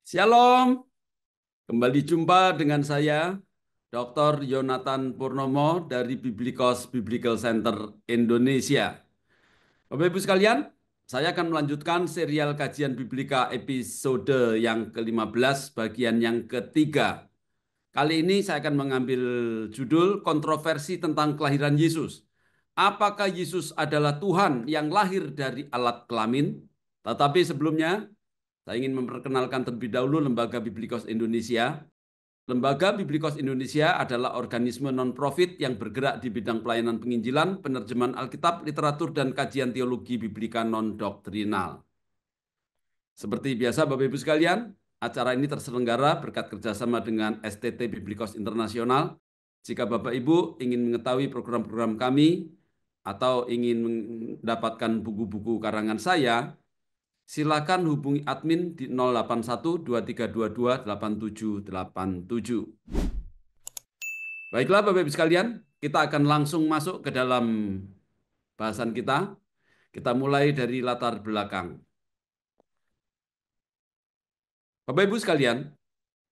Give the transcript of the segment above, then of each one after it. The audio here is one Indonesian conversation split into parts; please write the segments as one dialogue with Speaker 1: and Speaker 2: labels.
Speaker 1: Shalom, kembali jumpa dengan saya, Dr. Yonatan Purnomo dari Biblikos Biblical Center Indonesia. Bapak Ibu sekalian, saya akan melanjutkan serial kajian Biblika episode yang ke-15, bagian yang ketiga. Kali ini saya akan mengambil judul kontroversi tentang kelahiran Yesus. Apakah Yesus adalah Tuhan yang lahir dari alat kelamin? Tetapi sebelumnya, saya ingin memperkenalkan terlebih dahulu Lembaga Biblikos Indonesia. Lembaga Biblikos Indonesia adalah organisme non-profit yang bergerak di bidang pelayanan penginjilan, penerjemahan Alkitab, literatur, dan kajian teologi biblika non-doktrinal. Seperti biasa Bapak Ibu sekalian, acara ini terselenggara berkat kerjasama dengan STT Biblikos Internasional. Jika Bapak Ibu ingin mengetahui program-program kami atau ingin mendapatkan buku-buku karangan saya, silakan hubungi admin di 081-2322-8787. Baiklah Bapak Ibu sekalian, kita akan langsung masuk ke dalam bahasan kita. Kita mulai dari latar belakang. Bapak Ibu sekalian,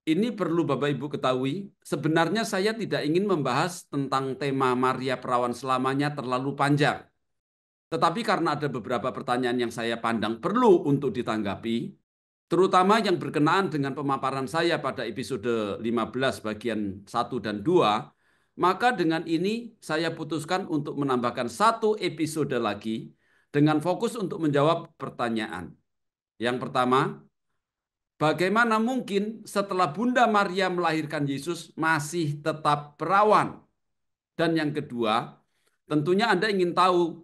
Speaker 1: ini perlu Bapak Ibu ketahui, sebenarnya saya tidak ingin membahas tentang tema Maria Perawan selamanya terlalu panjang. Tetapi karena ada beberapa pertanyaan yang saya pandang perlu untuk ditanggapi, terutama yang berkenaan dengan pemaparan saya pada episode 15 bagian 1 dan 2, maka dengan ini saya putuskan untuk menambahkan satu episode lagi dengan fokus untuk menjawab pertanyaan. Yang pertama, bagaimana mungkin setelah Bunda Maria melahirkan Yesus masih tetap perawan? Dan yang kedua, tentunya Anda ingin tahu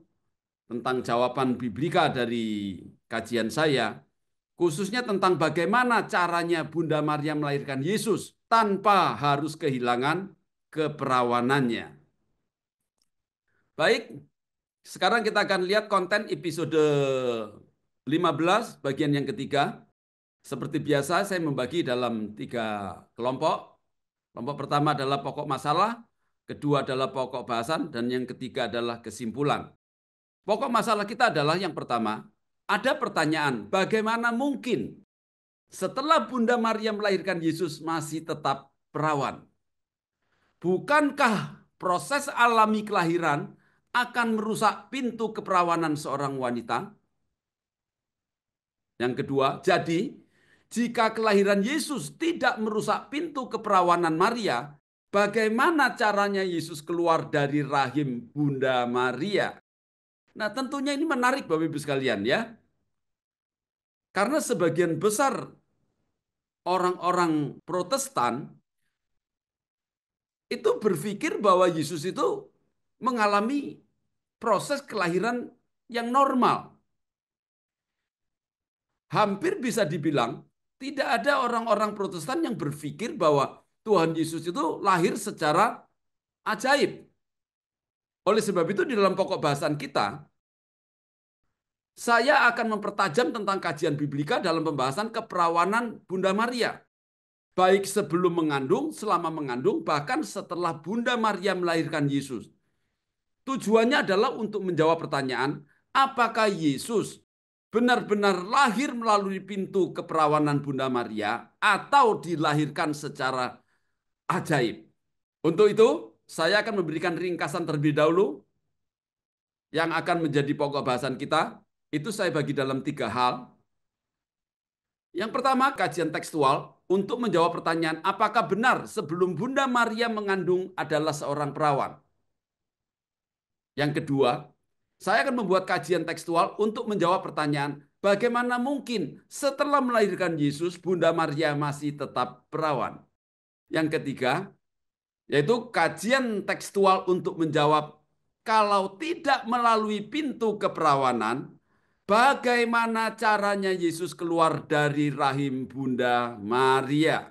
Speaker 1: tentang jawaban biblika dari kajian saya, khususnya tentang bagaimana caranya Bunda Maria melahirkan Yesus tanpa harus kehilangan keperawanannya. Baik, sekarang kita akan lihat konten episode 15 bagian yang ketiga. Seperti biasa saya membagi dalam 3 kelompok. Kelompok pertama adalah pokok masalah, kedua adalah pokok bahasan, dan yang ketiga adalah kesimpulan. Pokok masalah kita adalah yang pertama, ada pertanyaan, bagaimana mungkin setelah Bunda Maria melahirkan Yesus masih tetap perawan? Bukankah proses alami kelahiran akan merusak pintu keperawanan seorang wanita? Yang kedua, jadi jika kelahiran Yesus tidak merusak pintu keperawanan Maria, bagaimana caranya Yesus keluar dari rahim Bunda Maria? Nah, tentunya ini menarik Bapak Ibu sekalian ya. Karena sebagian besar orang-orang Protestan itu berpikir bahwa Yesus itu mengalami proses kelahiran yang normal. Hampir bisa dibilang tidak ada orang-orang Protestan yang berpikir bahwa Tuhan Yesus itu lahir secara ajaib. Oleh sebab itu di dalam pokok bahasan kita, saya akan mempertajam tentang kajian biblika dalam pembahasan keperawanan Bunda Maria. Baik sebelum mengandung, selama mengandung, bahkan setelah Bunda Maria melahirkan Yesus. Tujuannya adalah untuk menjawab pertanyaan, apakah Yesus benar-benar lahir melalui pintu keperawanan Bunda Maria atau dilahirkan secara ajaib? Untuk itu, saya akan memberikan ringkasan terlebih dahulu yang akan menjadi pokok bahasan kita. Itu saya bagi dalam 3 hal. Yang pertama, kajian tekstual untuk menjawab pertanyaan apakah benar sebelum Bunda Maria mengandung adalah seorang perawan. Yang kedua, saya akan membuat kajian tekstual untuk menjawab pertanyaan bagaimana mungkin setelah melahirkan Yesus Bunda Maria masih tetap perawan. Yang ketiga, yaitu kajian tekstual untuk menjawab kalau tidak melalui pintu keperawanan, bagaimana caranya Yesus keluar dari rahim Bunda Maria?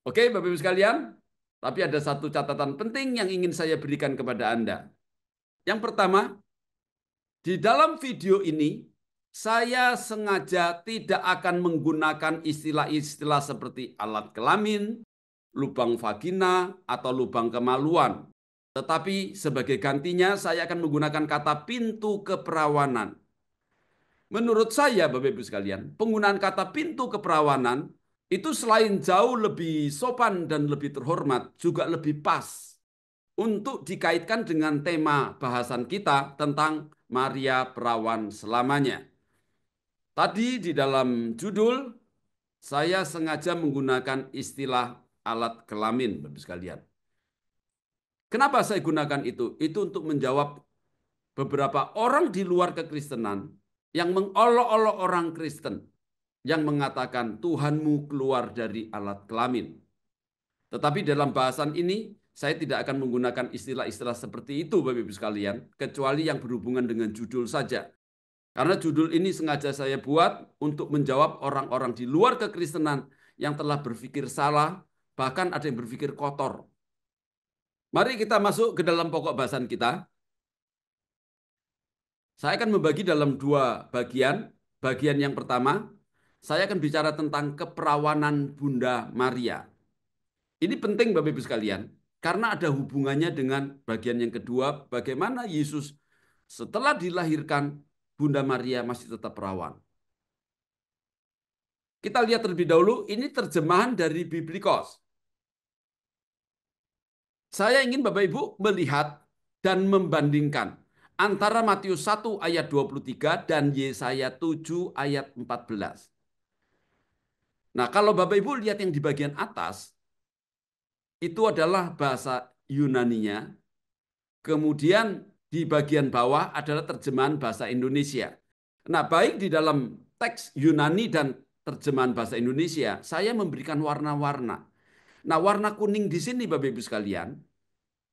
Speaker 1: Oke, Bapak Ibu sekalian, tapi ada satu catatan penting yang ingin saya berikan kepada Anda. Yang pertama, di dalam video ini, Saya sengaja tidak akan menggunakan istilah-istilah seperti alat kelamin, lubang vagina, atau lubang kemaluan. Tetapi sebagai gantinya saya akan menggunakan kata pintu keperawanan. Menurut saya, Bapak Ibu sekalian, penggunaan kata pintu keperawanan itu selain jauh lebih sopan dan lebih terhormat, juga lebih pas untuk dikaitkan dengan tema bahasan kita tentang Maria Perawan selamanya. Tadi di dalam judul, saya sengaja menggunakan istilah alat kelamin, Bapak sekalian. Kenapa saya gunakan itu? Itu untuk menjawab beberapa orang di luar kekristenan yang mengolok-olok orang Kristen yang mengatakan Tuhanmu keluar dari alat kelamin. Tetapi dalam bahasan ini saya tidak akan menggunakan istilah-istilah seperti itu Bapak Ibu sekalian, kecuali yang berhubungan dengan judul saja. Karena judul ini sengaja saya buat untuk menjawab orang-orang di luar kekristenan yang telah berpikir salah, bahkan ada yang berpikir kotor. Mari kita masuk ke dalam pokok bahasan kita. Saya akan membagi dalam dua bagian. Bagian yang pertama, saya akan bicara tentang keperawanan Bunda Maria. Ini penting Bapak Ibu sekalian, karena ada hubungannya dengan bagian yang kedua, bagaimana Yesus setelah dilahirkan, Bunda Maria masih tetap perawan. Kita lihat terlebih dahulu, ini terjemahan dari Biblikos. Saya ingin Bapak Ibu melihat dan membandingkan antara Matius 1 ayat 23 dan Yesaya 7 ayat 14. Nah, kalau Bapak Ibu lihat yang di bagian atas, itu adalah bahasa Yunaninya. Kemudian di bagian bawah adalah terjemahan bahasa Indonesia. Nah, baik di dalam teks Yunani dan terjemahan bahasa Indonesia, saya memberikan warna-warna. Nah, warna kuning di sini Bapak Ibu sekalian,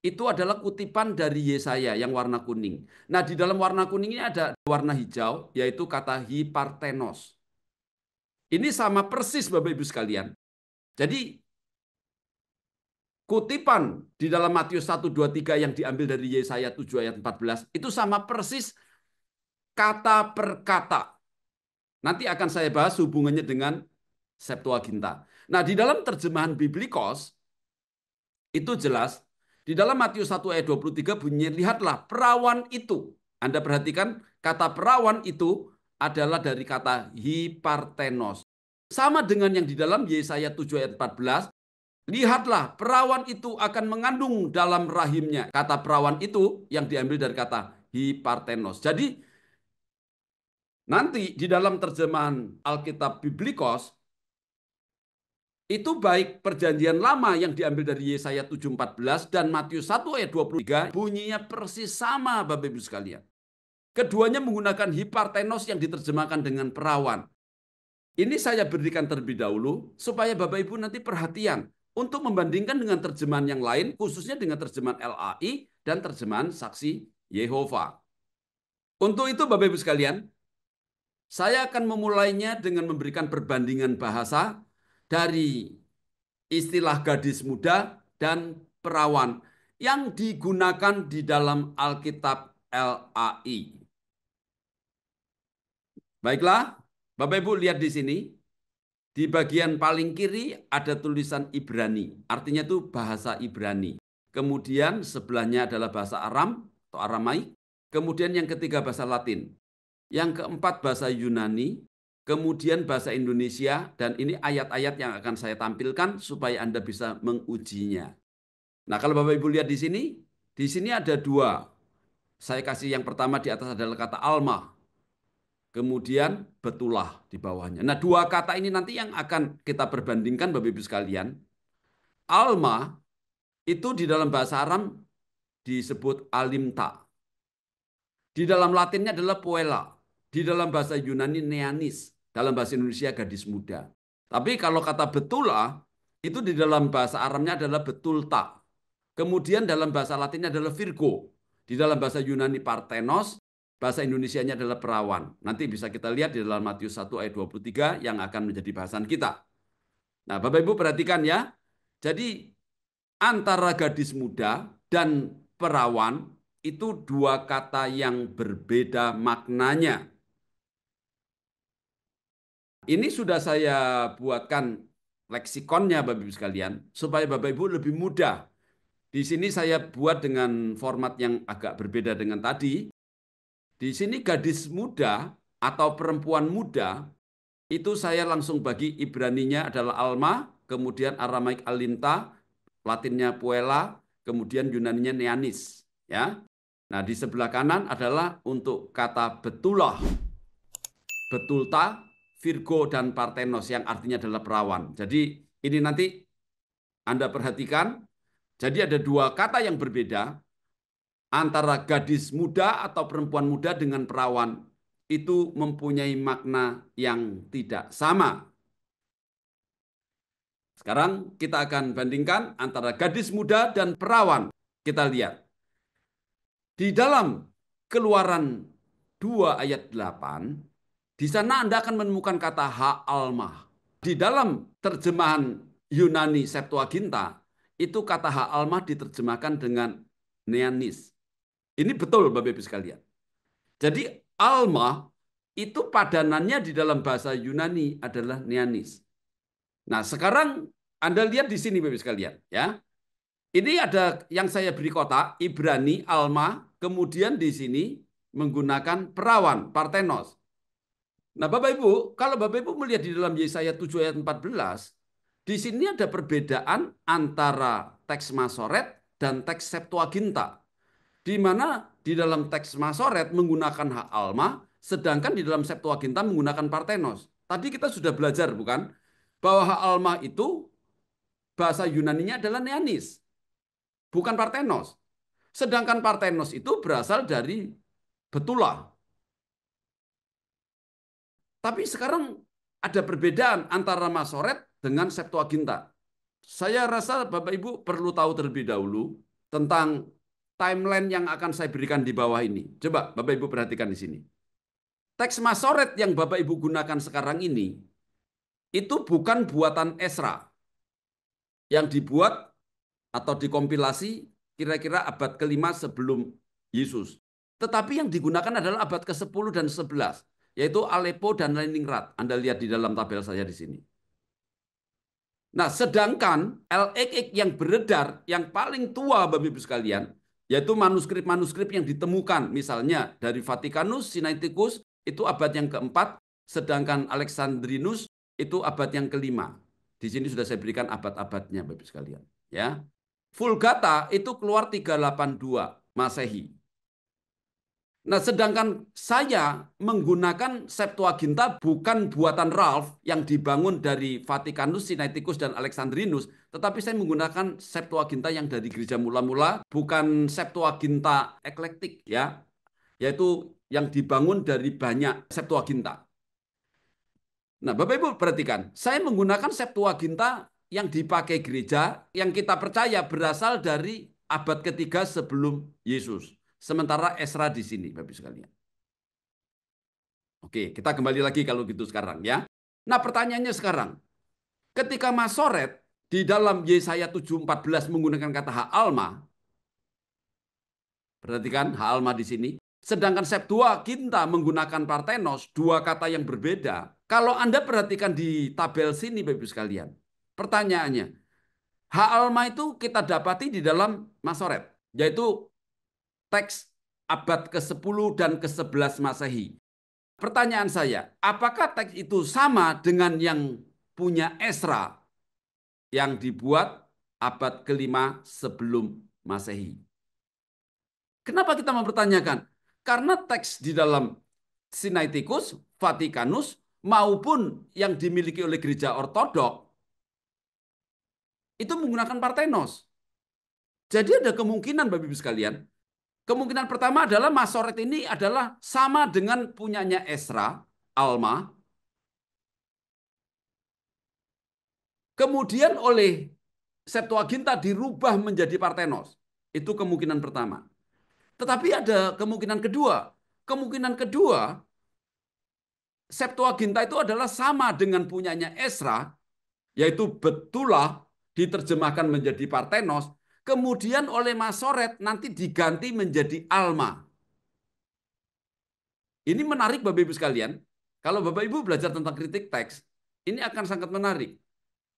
Speaker 1: itu adalah kutipan dari Yesaya yang warna kuning. Nah, di dalam warna kuning ini ada warna hijau, yaitu kata hipartenos. Ini sama persis Bapak Ibu sekalian. Jadi, kutipan di dalam Matius 1, 2, 3 yang diambil dari Yesaya 7 ayat 14, itu sama persis kata per kata. Nanti akan saya bahas hubungannya dengan Septuaginta. Nah, di dalam terjemahan Biblikos, itu jelas, di dalam Matius 1 ayat 23 bunyinya, lihatlah perawan itu. Anda perhatikan, kata perawan itu adalah dari kata hipartenos. Sama dengan yang di dalam Yesaya 7 ayat 14, lihatlah perawan itu akan mengandung dalam rahimnya. Kata perawan itu yang diambil dari kata hipartenos. Jadi, nanti di dalam terjemahan Alkitab Biblikos, itu baik perjanjian lama yang diambil dari Yesaya 7:14 dan Matius 1 ayat 23 bunyinya persis sama Bapak Ibu sekalian. Keduanya menggunakan hipartenos yang diterjemahkan dengan perawan. Ini saya berikan terlebih dahulu supaya Bapak Ibu nanti perhatian untuk membandingkan dengan terjemahan yang lain, khususnya dengan terjemahan LAI dan terjemahan Saksi Yehova. Untuk itu Bapak Ibu sekalian, saya akan memulainya dengan memberikan perbandingan bahasa dari istilah gadis muda dan perawan yang digunakan di dalam Alkitab LAI. Baiklah, Bapak Ibu lihat di sini, di bagian paling kiri ada tulisan Ibrani, artinya itu bahasa Ibrani. Kemudian sebelahnya adalah bahasa Aram atau Aramaik, kemudian yang ketiga bahasa Latin, yang keempat bahasa Yunani, kemudian bahasa Indonesia, dan ini ayat-ayat yang akan saya tampilkan supaya Anda bisa mengujinya. Nah, kalau Bapak Ibu lihat di sini ada dua. Saya kasih yang pertama di atas adalah kata alma, kemudian betulah di bawahnya. Nah, dua kata ini nanti yang akan kita perbandingkan Bapak Ibu sekalian. Alma itu di dalam bahasa Aram disebut alimta. Di dalam Latinnya adalah puella. Di dalam bahasa Yunani neanis. Dalam bahasa Indonesia gadis muda. Tapi kalau kata betula, itu di dalam bahasa Aramnya adalah betulta. Kemudian dalam bahasa Latinnya adalah Virgo. Di dalam bahasa Yunani Parthenos, bahasa Indonesianya adalah perawan. Nanti bisa kita lihat di dalam Matius 1 ayat 23 yang akan menjadi bahasan kita. Nah, Bapak Ibu perhatikan ya. Jadi antara gadis muda dan perawan itu dua kata yang berbeda maknanya. Ini sudah saya buatkan leksikonnya Bapak Ibu sekalian, supaya Bapak Ibu lebih mudah. Di sini saya buat dengan format yang agak berbeda dengan tadi. Di sini gadis muda atau perempuan muda, itu saya langsung bagi Ibraninya adalah Alma, kemudian Aramaik Alinta, Latinnya Puella, kemudian Yunaninya Neanis. Ya. Nah, di sebelah kanan adalah untuk kata betulah, betulta, Virgo, dan Parthenos yang artinya adalah perawan. Jadi ini nanti Anda perhatikan, jadi ada dua kata yang berbeda antara gadis muda atau perempuan muda dengan perawan. Itu mempunyai makna yang tidak sama. Sekarang kita akan bandingkan antara gadis muda dan perawan. Kita lihat. Di dalam Keluaran 2 ayat 8, di sana Anda akan menemukan kata ha'almah. Di dalam terjemahan Yunani Septuaginta, itu kata ha'almah diterjemahkan dengan neanis. Ini betul Bapak Ibu sekalian. Jadi alma itu padanannya di dalam bahasa Yunani adalah neanis. Nah, sekarang Anda lihat di sini Bapak Ibu sekalian, ya. Ini ada yang saya beri kotak, Ibrani, Alma, kemudian di sini menggunakan perawan, Parthenos. Nah, Bapak Ibu, kalau Bapak Ibu melihat di dalam Yesaya 7 ayat 14, di sini ada perbedaan antara teks Masoret dan teks Septuaginta. Di mana di dalam teks Masoret menggunakan hak alma, sedangkan di dalam Septuaginta menggunakan Parthenos. Tadi kita sudah belajar, bukan? Bahwa hak alma itu bahasa Yunaninya adalah neanis, bukan Parthenos. Sedangkan Parthenos itu berasal dari Betula. Tapi sekarang ada perbedaan antara Masoret dengan Septuaginta. Saya rasa Bapak Ibu perlu tahu terlebih dahulu tentang timeline yang akan saya berikan di bawah ini. Coba Bapak Ibu perhatikan di sini. Teks Masoret yang Bapak Ibu gunakan sekarang ini, itu bukan buatan Esra yang dibuat atau dikompilasi kira-kira abad ke-5 sebelum Yesus. Tetapi yang digunakan adalah abad ke-10 dan 11, yaitu Aleppo dan Leningrad. Anda lihat di dalam tabel saya di sini. Nah, sedangkan LXX yang beredar, yang paling tua Bapak Ibu sekalian, yaitu manuskrip-manuskrip yang ditemukan, misalnya dari Vatikanus, Sinaiticus, itu abad yang keempat, sedangkan Alexandrinus itu abad yang kelima. Di sini sudah saya berikan abad-abadnya Bapak Ibu sekalian. Ya. Vulgata itu keluar 382 Masehi. Nah, sedangkan saya menggunakan Septuaginta bukan buatan Ralph yang dibangun dari Vatikanus, Sinaiticus, dan Alexandrinus, tetapi saya menggunakan Septuaginta yang dari gereja mula-mula, bukan Septuaginta eklektik, ya, yaitu yang dibangun dari banyak Septuaginta. Nah, Bapak Ibu perhatikan, saya menggunakan Septuaginta yang dipakai gereja, yang kita percaya berasal dari abad ketiga sebelum Yesus. Sementara Esra di sini, Bapak Ibu sekalian. Oke, kita kembali lagi kalau gitu sekarang ya. Nah, pertanyaannya sekarang, ketika Masoret di dalam Yesaya 7:14 menggunakan kata hak alma, perhatikan hak alma di sini. Sedangkan Septuaginta menggunakan Parthenos, dua kata yang berbeda. Kalau Anda perhatikan di tabel sini, Bapak Ibu sekalian, pertanyaannya, hak alma itu kita dapati di dalam Masoret, yaitu teks abad ke-10 dan ke-11 Masehi. Pertanyaan saya, apakah teks itu sama dengan yang punya Esra yang dibuat abad ke-5 sebelum Masehi? Kenapa kita mempertanyakan? Karena teks di dalam Sinaiticus, Vatikanus, maupun yang dimiliki oleh gereja ortodok, itu menggunakan Parthenos. Jadi ada kemungkinan Bapak Ibu sekalian, kemungkinan pertama adalah Masoret ini adalah sama dengan punyanya Esra, Alma, kemudian oleh Septuaginta dirubah menjadi Parthenos. Itu kemungkinan pertama. Tetapi ada kemungkinan kedua. Kemungkinan kedua, Septuaginta itu adalah sama dengan punyanya Esra, yaitu Betulah diterjemahkan menjadi Parthenos, kemudian oleh Masoret nanti diganti menjadi Alma. Ini menarik Bapak Ibu sekalian. Kalau Bapak Ibu belajar tentang kritik teks, ini akan sangat menarik.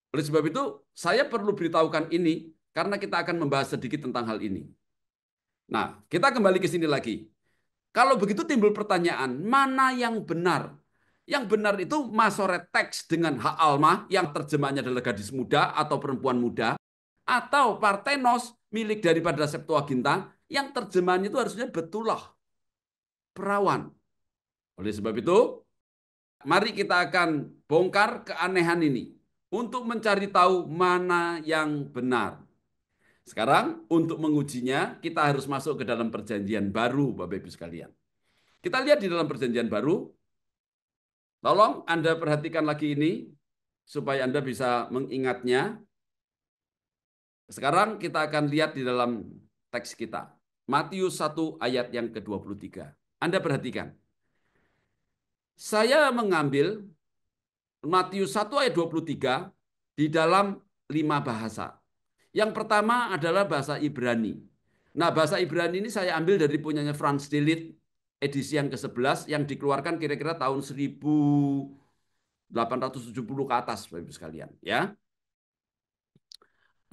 Speaker 1: Oleh sebab itu, saya perlu beritahukan ini karena kita akan membahas sedikit tentang hal ini. Nah, kita kembali ke sini lagi. Kalau begitu timbul pertanyaan, mana yang benar? Yang benar itu masoret teks dengan hak alma yang terjemahnya adalah gadis muda atau perempuan muda, atau partenos milik daripada Septuaginta yang terjemahannya itu harusnya betulah, perawan. Oleh sebab itu, mari kita akan bongkar keanehan ini untuk mencari tahu mana yang benar. Sekarang untuk mengujinya kita harus masuk ke dalam perjanjian baru, Bapak Ibu sekalian. Kita lihat di dalam perjanjian baru, tolong Anda perhatikan lagi ini supaya Anda bisa mengingatnya. Sekarang kita akan lihat di dalam teks kita. Matius 1 ayat yang ke-23. Anda perhatikan. Saya mengambil Matius 1 ayat 23 di dalam 5 bahasa. Yang pertama adalah bahasa Ibrani. Nah, bahasa Ibrani ini saya ambil dari punyanya Frans Delitzsch, edisi yang ke-11 yang dikeluarkan kira-kira tahun 1870 ke atas, Bapak Ibu sekalian, ya.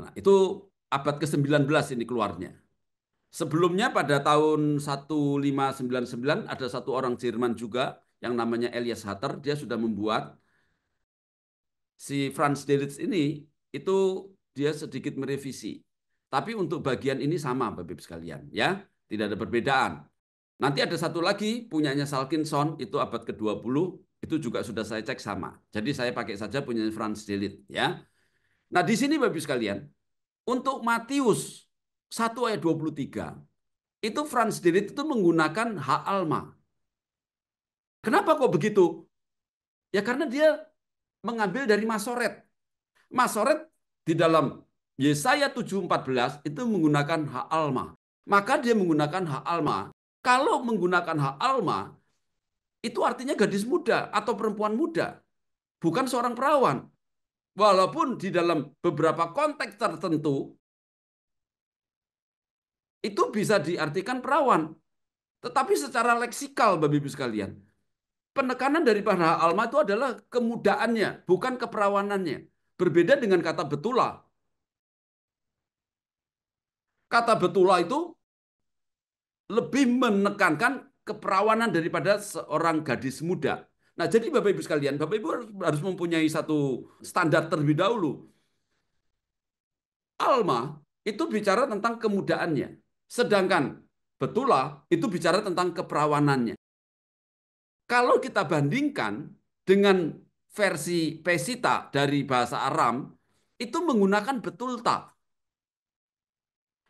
Speaker 1: Nah, itu abad ke-19 ini keluarnya. Sebelumnya pada tahun 1599 ada satu orang Jerman juga yang namanya Elias Hatter, dia sudah membuat si Frans Delitzsch ini itu dia sedikit merevisi. Tapi untuk bagian ini sama Bapak Ibu sekalian, ya. Tidak ada perbedaan. Nanti ada satu lagi punyanya Salkinsohn itu abad ke-20 itu juga sudah saya cek sama. Jadi saya pakai saja punyanya Frans Delitzsch, ya. Nah, di sini Bapak Ibu sekalian, untuk Matius 1 ayat 23 itu Frans Delitzsch itu menggunakan hak alma. Kenapa kok begitu? Ya karena dia mengambil dari Masoret. Masoret di dalam Yesaya 7:14 itu menggunakan hak alma. Maka dia menggunakan hak alma. Kalau menggunakan hak alma, itu artinya gadis muda atau perempuan muda, bukan seorang perawan. Walaupun di dalam beberapa konteks tertentu, itu bisa diartikan perawan. Tetapi secara leksikal, Bapak Ibu sekalian, penekanan daripada hak alma itu adalah kemudaannya, bukan keperawanannya. Berbeda dengan kata betula. Kata betula itu lebih menekankan keperawanan daripada seorang gadis muda. Nah, jadi Bapak Ibu sekalian, Bapak Ibu harus mempunyai satu standar terlebih dahulu. Alma itu bicara tentang kemudaannya, sedangkan betula itu bicara tentang keperawanannya. Kalau kita bandingkan dengan versi Pesita dari bahasa Aram, itu menggunakan betulta.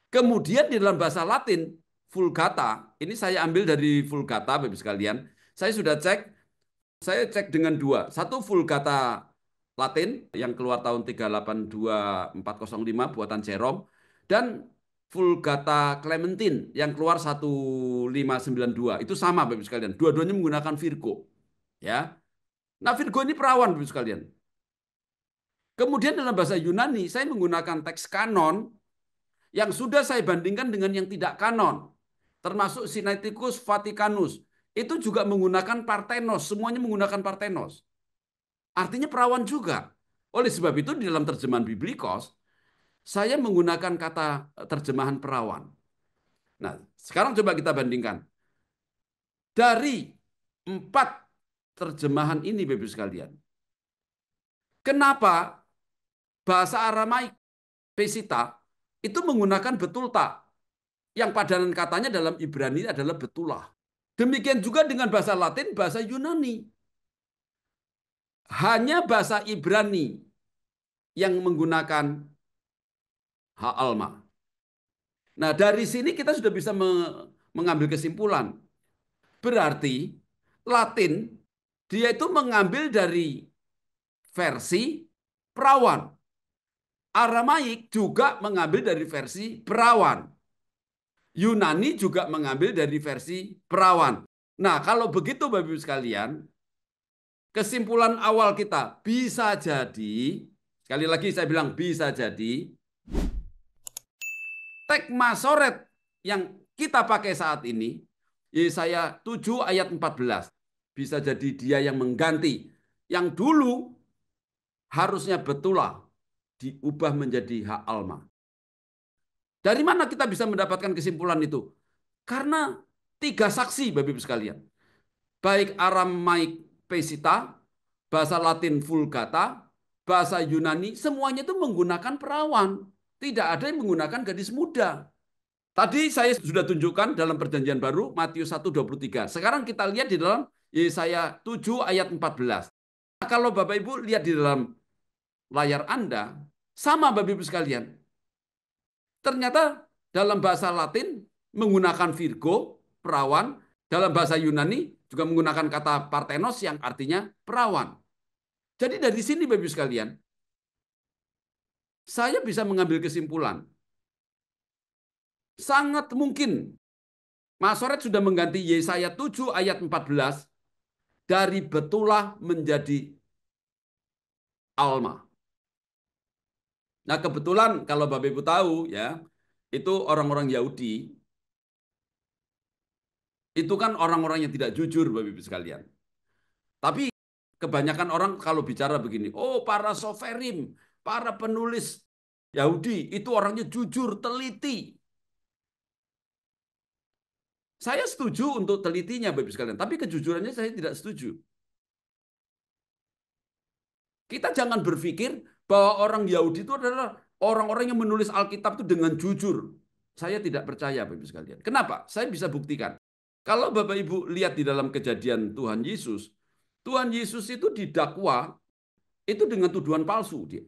Speaker 1: Kemudian di dalam bahasa Latin, Vulgata, ini saya ambil dari Vulgata, Bapak sekalian. Saya cek dengan dua. Satu Vulgata Latin yang keluar tahun 382-405 buatan Jerome dan Vulgata Clementine yang keluar 1592. Itu sama Bapak sekalian. Dua-duanya menggunakan Virgo. Ya. Nah, Virgo ini perawan Bapak sekalian. Kemudian dalam bahasa Yunani saya menggunakan teks kanon yang sudah saya bandingkan dengan yang tidak kanon, termasuk Sinaiticus Vaticanus, itu juga menggunakan Parthenos, semuanya menggunakan Parthenos. Artinya perawan juga. Oleh sebab itu di dalam terjemahan Biblikos, saya menggunakan kata terjemahan perawan. Nah, sekarang coba kita bandingkan. Dari 4 terjemahan ini, Bapak sekalian, kenapa bahasa Aramaik Pesita itu menggunakan betulta, yang padanan katanya dalam Ibrani adalah betulah. Demikian juga dengan bahasa Latin, bahasa Yunani. Hanya bahasa Ibrani yang menggunakan hak alma. Nah, dari sini kita sudah bisa mengambil kesimpulan. Berarti Latin dia itu mengambil dari versi perawan. Aramaik juga mengambil dari versi perawan. Yunani juga mengambil dari versi perawan. Nah, kalau begitu Bapak Ibu sekalian, kesimpulan awal kita bisa jadi, sekali lagi saya bilang bisa jadi, teks Masoret yang kita pakai saat ini, Yesaya 7 ayat 14. bisa jadi dia yang mengganti. Yang dulu harusnya betulah diubah menjadi hak Alma. Dari mana kita bisa mendapatkan kesimpulan itu? Karena tiga saksi, Bapak Ibu sekalian. Baik Aramaik Pesita, bahasa Latin Vulgata, bahasa Yunani, semuanya itu menggunakan perawan. Tidak ada yang menggunakan gadis muda. Tadi saya sudah tunjukkan dalam perjanjian baru, Matius 1:23. Sekarang kita lihat di dalam Yesaya 7 ayat 14. Nah, kalau Bapak Ibu lihat di dalam layar Anda, sama Bapak Ibu sekalian. Ternyata dalam bahasa Latin menggunakan Virgo, perawan. Dalam bahasa Yunani juga menggunakan kata Parthenos yang artinya perawan. Jadi dari sini Bapak Ibu sekalian, saya bisa mengambil kesimpulan. Sangat mungkin Masoret sudah mengganti Yesaya 7 ayat 14 dari betulah menjadi Alma. Nah kebetulan kalau Bapak Ibu tahu ya, itu orang-orang Yahudi, itu kan orang-orang yang tidak jujur Bapak Ibu sekalian. Tapi kebanyakan orang kalau bicara begini, oh para soferim, para penulis Yahudi itu orangnya jujur, teliti. Saya setuju untuk telitinya Bapak Ibu sekalian, tapi kejujurannya saya tidak setuju. Kita jangan berpikir bahwa orang Yahudi itu adalah orang-orang yang menulis Alkitab itu dengan jujur. Saya tidak percaya Bapak Ibu sekalian. Kenapa? Saya bisa buktikan. Kalau Bapak Ibu lihat di dalam kejadian Tuhan Yesus itu didakwa itu dengan tuduhan palsu dia.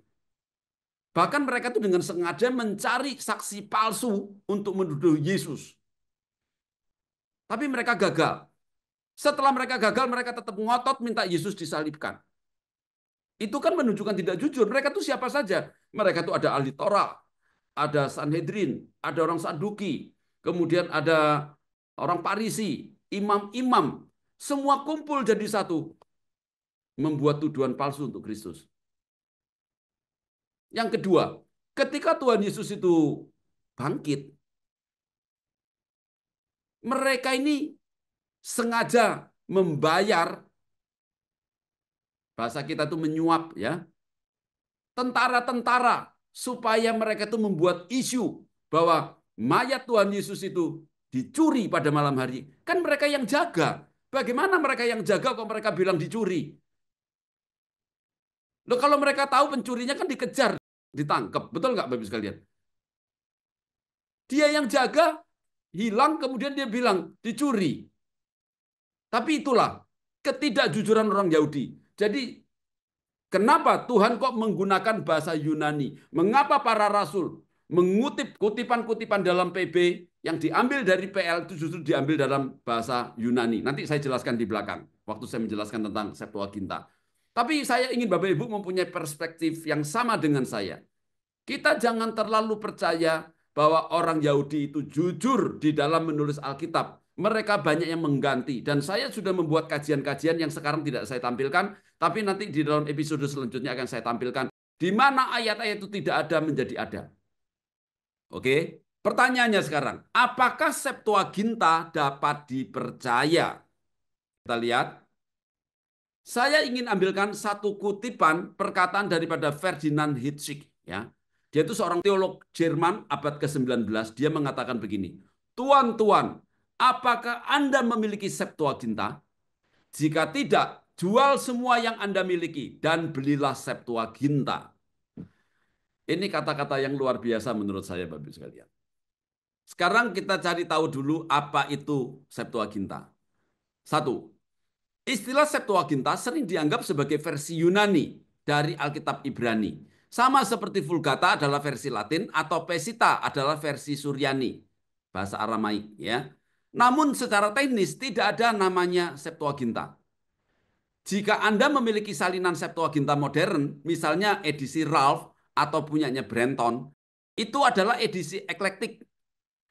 Speaker 1: Bahkan mereka itu dengan sengaja mencari saksi palsu untuk menuduh Yesus. Tapi mereka gagal. Setelah mereka gagal, mereka tetap ngotot minta Yesus disalibkan. Itu kan menunjukkan tidak jujur. Mereka itu siapa saja. Mereka itu ada ahli Torah, ada Sanhedrin, ada orang Saduki, kemudian ada orang Parisi, imam-imam. Semua kumpul jadi satu. Membuat tuduhan palsu untuk Kristus. Yang kedua, ketika Tuhan Yesus itu bangkit, mereka ini sengaja membayar, bahasa kita itu menyuap ya, tentara-tentara supaya mereka itu membuat isu bahwa mayat Tuhan Yesus itu dicuri pada malam hari. Kan mereka yang jaga. Bagaimana mereka yang jaga kok mereka bilang dicuri? Loh kalau mereka tahu pencurinya kan dikejar, ditangkap. Betul nggak Bapak sekalian? Dia yang jaga, hilang kemudian dia bilang dicuri. Tapi itulah ketidakjujuran orang Yahudi. Jadi kenapa Tuhan kok menggunakan bahasa Yunani? Mengapa para rasul mengutip kutipan-kutipan dalam PB yang diambil dari PL itu justru diambil dalam bahasa Yunani? Nanti saya jelaskan di belakang waktu saya menjelaskan tentang Septuaginta. Tapi saya ingin Bapak Ibu mempunyai perspektif yang sama dengan saya. Kita jangan terlalu percaya bahwa orang Yahudi itu jujur di dalam menulis Alkitab. Mereka banyak yang mengganti. Dan saya sudah membuat kajian-kajian yang sekarang tidak saya tampilkan. Tapi nanti di dalam episode selanjutnya akan saya tampilkan. Di mana ayat-ayat itu tidak ada menjadi ada. Oke. Pertanyaannya sekarang. Apakah Septuaginta dapat dipercaya? Kita lihat. Saya ingin ambilkan satu kutipan perkataan daripada Ferdinand Hitzig. Ya. Dia itu seorang teolog Jerman abad ke-19. Dia mengatakan begini, Tuan-tuan, apakah Anda memiliki Septuaginta? Jika tidak, jual semua yang Anda miliki dan belilah Septuaginta. Ini kata-kata yang luar biasa menurut saya, Bapak-Ibu sekalian. Sekarang kita cari tahu dulu apa itu Septuaginta. Satu, istilah Septuaginta sering dianggap sebagai versi Yunani dari Alkitab Ibrani. Sama seperti Vulgata adalah versi Latin atau Pesita adalah versi Suryani, bahasa Aramaik ya. Namun secara teknis tidak ada namanya Septuaginta. Jika Anda memiliki salinan Septuaginta modern, misalnya edisi Ralph atau punyanya Brenton, itu adalah edisi eklektik,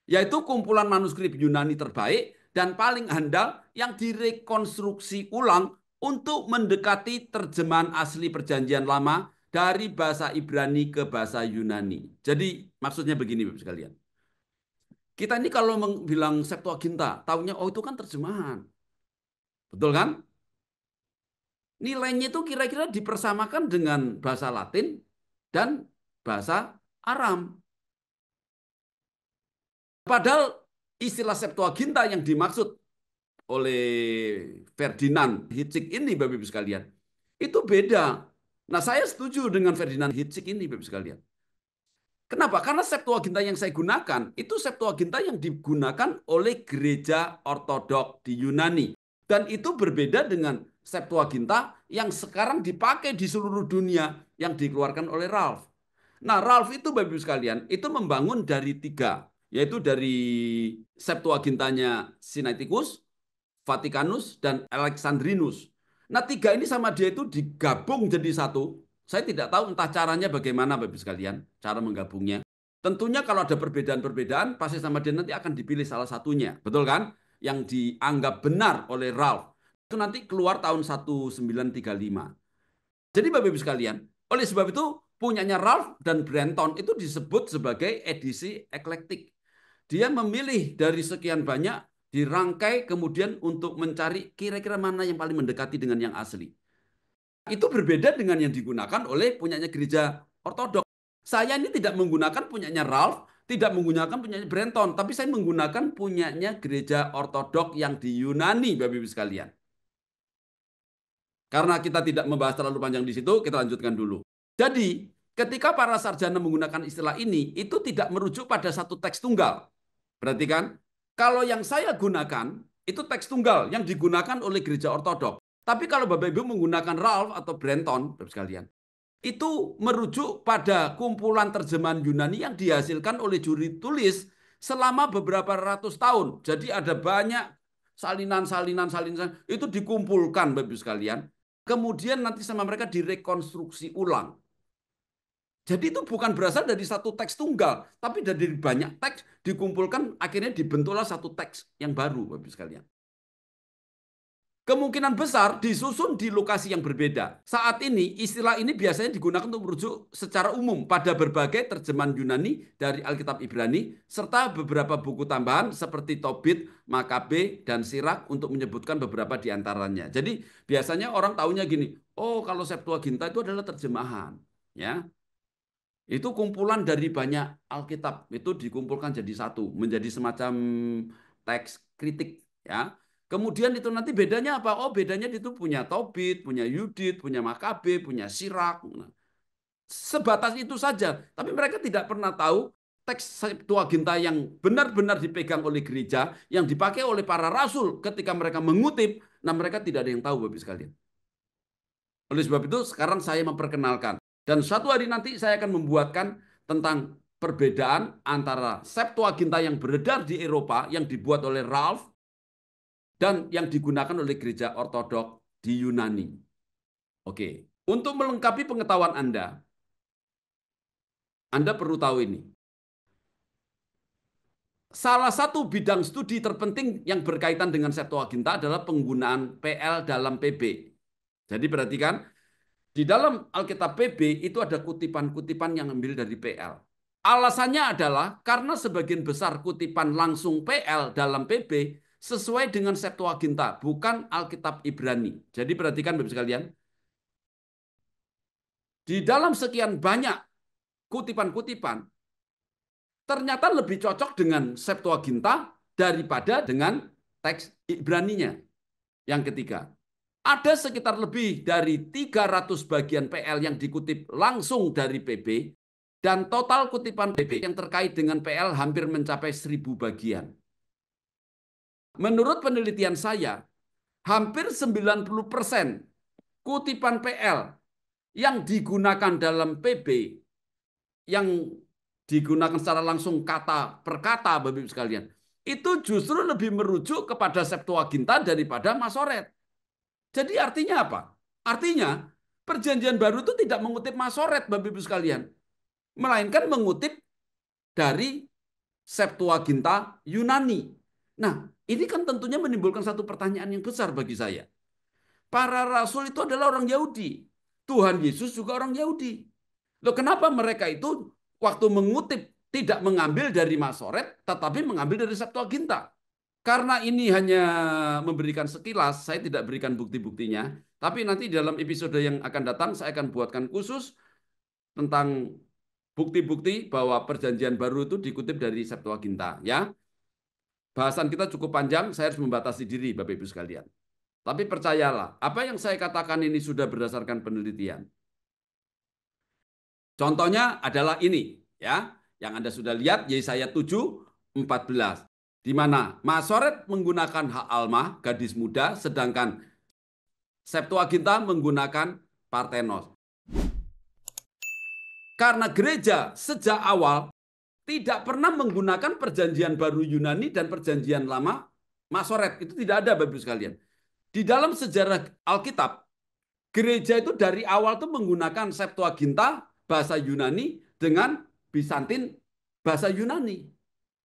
Speaker 1: yaitu kumpulan manuskrip Yunani terbaik dan paling handal yang direkonstruksi ulang untuk mendekati terjemahan asli Perjanjian Lama dari bahasa Ibrani ke bahasa Yunani. Jadi maksudnya begini Bapak sekalian. Kita ini kalau bilang Septuaginta, tahunya oh itu kan terjemahan. Betul kan? nilainya itu kira-kira dipersamakan dengan bahasa Latin dan bahasa Aram. Padahal istilah Septuaginta yang dimaksud oleh Ferdinand Hitzig ini, Bapak Ibu sekalian, itu beda. Nah, saya setuju dengan Ferdinand Hitzig ini, Bapak Ibu sekalian. Kenapa? Karena Septuaginta yang saya gunakan, itu Septuaginta yang digunakan oleh gereja ortodok di Yunani. Dan itu berbeda dengan Septuaginta yang sekarang dipakai di seluruh dunia yang dikeluarkan oleh Ralph. Nah, Ralph itu, Bapak Ibu sekalian, itu membangun dari tiga, yaitu dari Septuagintanya Sinaiticus, Vaticanus, dan Alexandrinus. Nah, tiga ini sama dia itu digabung jadi satu. Saya tidak tahu entah caranya bagaimana, Bapak Ibu sekalian, cara menggabungnya. Tentunya kalau ada perbedaan-perbedaan, pasti sama dia nanti akan dipilih salah satunya. Betul kan? Yang dianggap benar oleh Ralph. Itu nanti keluar tahun 1935. Jadi Bapak Ibu sekalian, oleh sebab itu punyanya Ralph dan Brenton itu disebut sebagai edisi eklektik. Dia memilih dari sekian banyak, dirangkai kemudian untuk mencari kira-kira mana yang paling mendekati dengan yang asli. Itu berbeda dengan yang digunakan oleh punyanya gereja ortodok. Saya ini tidak menggunakan punyanya Ralph, tidak menggunakan punyanya Brenton, tapi saya menggunakan punyanya gereja ortodok yang di Yunani, Bapak Ibu sekalian. Karena kita tidak membahas terlalu panjang di situ, kita lanjutkan dulu. Jadi, ketika para sarjana menggunakan istilah ini, itu tidak merujuk pada satu teks tunggal. Berarti kan, kalau yang saya gunakan, itu teks tunggal yang digunakan oleh gereja ortodok. Tapi kalau Bapak Ibu menggunakan Ralph atau Brenton, Bapak sekalian, itu merujuk pada kumpulan terjemahan Yunani yang dihasilkan oleh juri tulis selama beberapa ratus tahun. Jadi ada banyak salinan itu dikumpulkan, Bapak Ibu sekalian. Kemudian nanti sama mereka direkonstruksi ulang. Jadi itu bukan berasal dari satu teks tunggal, tapi dari banyak teks dikumpulkan, akhirnya dibentuklah satu teks yang baru, Bapak sekalian. Kemungkinan besar disusun di lokasi yang berbeda. Saat ini, istilah ini biasanya digunakan untuk merujuk secara umum pada berbagai terjemahan Yunani dari Alkitab Ibrani, serta beberapa buku tambahan seperti Tobit, Makabe, dan Sirak untuk menyebutkan beberapa di antaranya. Jadi biasanya orang taunya gini, oh kalau Septuaginta itu adalah terjemahan. Ya, itu kumpulan dari banyak Alkitab, itu dikumpulkan jadi satu, menjadi semacam teks kritik. Ya. Kemudian itu nanti bedanya apa? Oh, bedanya itu punya Tobit, punya Yudit, punya Makabe, punya Sirak. Nah, sebatas itu saja. Tapi mereka tidak pernah tahu teks Septuaginta yang benar-benar dipegang oleh gereja, yang dipakai oleh para rasul ketika mereka mengutip. Nah, mereka tidak ada yang tahu, Bapak sekalian. Oleh sebab itu, sekarang saya memperkenalkan. Dan suatu hari nanti saya akan membuatkan tentang perbedaan antara Septuaginta yang beredar di Eropa, yang dibuat oleh Ralph, dan yang digunakan oleh gereja ortodok di Yunani. Oke, untuk melengkapi pengetahuan Anda perlu tahu ini. Salah satu bidang studi terpenting yang berkaitan dengan Septuaginta adalah penggunaan PL dalam PB. Jadi perhatikan, di dalam Alkitab PB itu ada kutipan-kutipan yang ambil dari PL. Alasannya adalah karena sebagian besar kutipan langsung PL dalam PB sesuai dengan Septuaginta, bukan Alkitab Ibrani. Jadi perhatikan Bapak sekalian, di dalam sekian banyak kutipan-kutipan, ternyata lebih cocok dengan Septuaginta daripada dengan teks Ibraninya. Yang ketiga, ada sekitar lebih dari 300 bagian PL yang dikutip langsung dari PB, dan total kutipan PB yang terkait dengan PL hampir mencapai 1.000 bagian. Menurut penelitian saya, hampir 90% kutipan PL yang digunakan dalam PB, yang digunakan secara langsung kata per kata, Bapak Ibu sekalian, itu justru lebih merujuk kepada Septuaginta daripada Masoret. Jadi artinya apa? Artinya Perjanjian Baru itu tidak mengutip Masoret, Bapak Ibu sekalian, melainkan mengutip dari Septuaginta Yunani. Nah, ini kan tentunya menimbulkan satu pertanyaan yang besar bagi saya. Para rasul itu adalah orang Yahudi. Tuhan Yesus juga orang Yahudi. Loh, kenapa mereka itu waktu mengutip tidak mengambil dari Masoret, tetapi mengambil dari Septuaginta? Karena ini hanya memberikan sekilas, saya tidak berikan bukti-buktinya. Tapi nanti dalam episode yang akan datang, saya akan buatkan khusus tentang bukti-bukti bahwa perjanjian baru itu dikutip dari Septuaginta. Ya, bahasan kita cukup panjang, saya harus membatasi diri, Bapak Ibu sekalian. Tapi percayalah, apa yang saya katakan ini sudah berdasarkan penelitian. Contohnya adalah ini, ya, yang Anda sudah lihat Yesaya 7:14, di mana Masoret menggunakan hak alma, gadis muda, sedangkan Septuaginta menggunakan Parthenos. Karena gereja sejak awal tidak pernah menggunakan perjanjian baru Yunani dan perjanjian lama Masoret, itu tidak ada, Bapak Ibu sekalian. Di dalam sejarah Alkitab, gereja itu dari awal tuh menggunakan Septuaginta bahasa Yunani dengan Bizantin bahasa Yunani.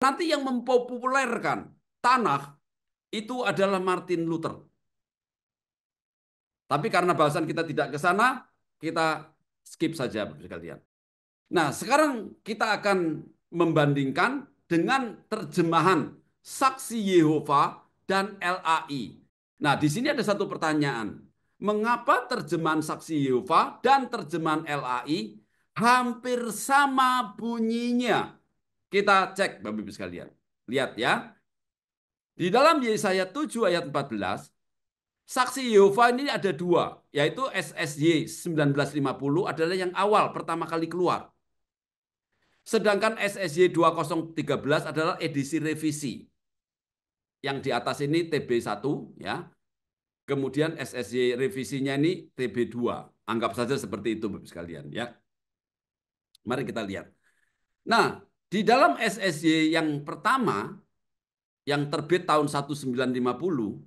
Speaker 1: Nanti yang mempopulerkan Tanakh itu adalah Martin Luther. Tapi karena bahasan kita tidak ke sana, kita skip saja Bapak sekalian. Nah, sekarang kita akan membandingkan dengan terjemahan Saksi Yehova dan LAI. Nah, di sini ada satu pertanyaan. Mengapa terjemahan Saksi Yehova dan terjemahan LAI hampir sama bunyinya? Kita cek Bapak Ibu sekalian. Lihat ya. Di dalam Yesaya 7 ayat 14, Saksi Yehova ini ada dua, yaitu SSY 1950 adalah yang awal pertama kali keluar. Sedangkan SSY 2013 adalah edisi revisi. Yang di atas ini TB1 ya. Kemudian SSY revisinya ini TB2. Anggap saja seperti itu Bapak sekalian ya. Mari kita lihat. Nah, di dalam SSY yang pertama yang terbit tahun 1950,